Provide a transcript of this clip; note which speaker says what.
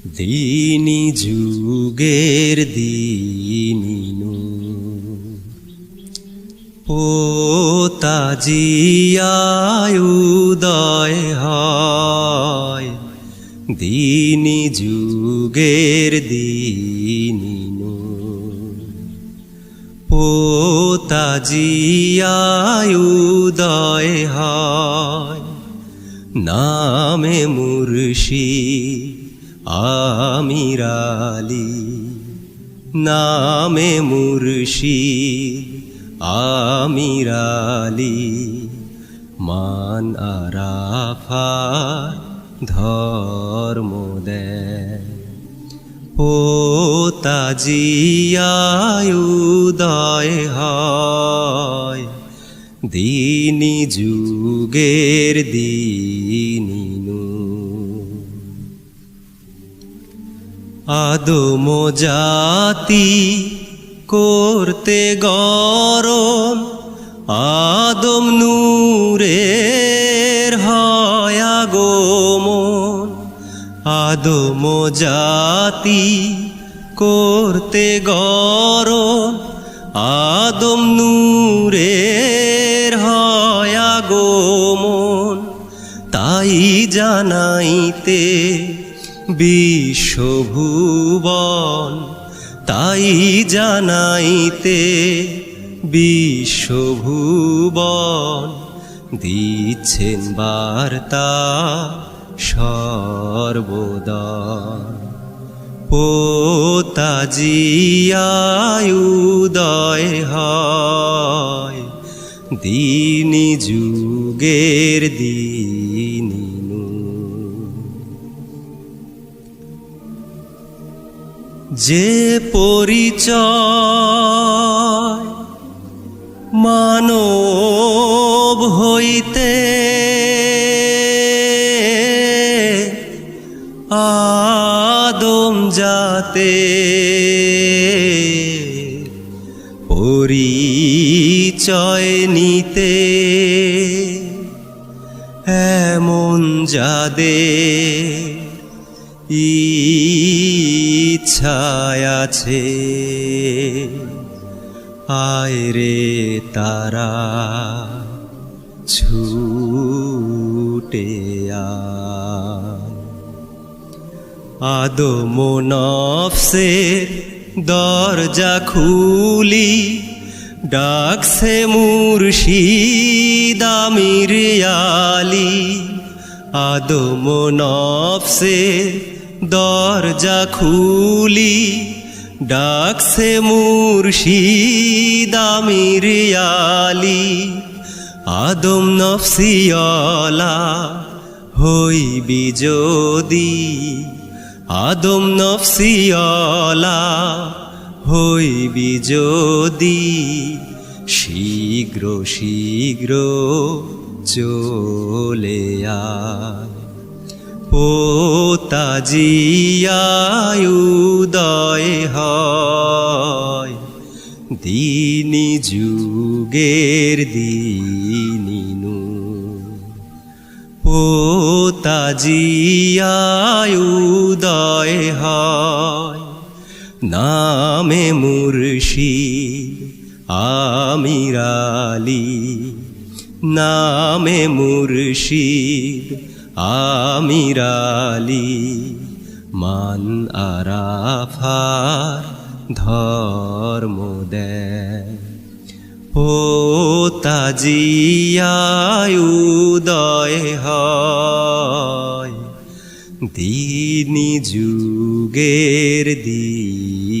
Speaker 1: দিনী যুগের দিনিনু পোতাজিয়ায় উদয় হয়। দিনী যুগের দিনিনু পোতাজিয়ায় উদয় হয়। নামে মুর্শিদ আমির আলী, নামে মুর্শিদ আমির আলী। মান আরাফাত ধর্ম দেয়, পোতাজিয়ায় উদয় হয়। দিনী যুগের দিনিনু আদম জাতি করতে গরম, আদম নূরের হয় আগমন। আদম জাতি করতে গরম, আদম নূরের হয় আগমন। তাই জানাইতে বিশ্বভুবন, তাই জানাইতে বিশ্বভুবন। দিচ্ছেন বার্তা সর্বদা, পোতাজিয়ায় উদয় হয়। দিনী যুগের দিনিনু যে পরিচয় মানব হইতে আদম জাতে পরিচয় নিতে, এমন যাদের ইচ্ছায় আছে, আয় রে তারা ছুটে আয়। আদম নফসের দরজা খুলি, ডাকছে মুর্শিদ আমির আলী। আদম নফসের দরজা খুলি, ডাকছে মুর্শিদ আমির আলী। আদম নফসিয়ালা হইবি যদি, আদম নফসিয়ালা হইবি যদি, শীঘ্র শীঘ্র চলে আয়। পোতাজিয়ায় উদয় হয়। দিনী যুগের দিনিনু পোতাজিয়ায় উদয় হয়। নামে মুর্শিদ আমির আলী, নামে মুর্শিদ আমির আলী। মান আরাফাত ধর্ম দেয়, পোতাজিয়ায় উদয় হয়। দিনী যুগের দিন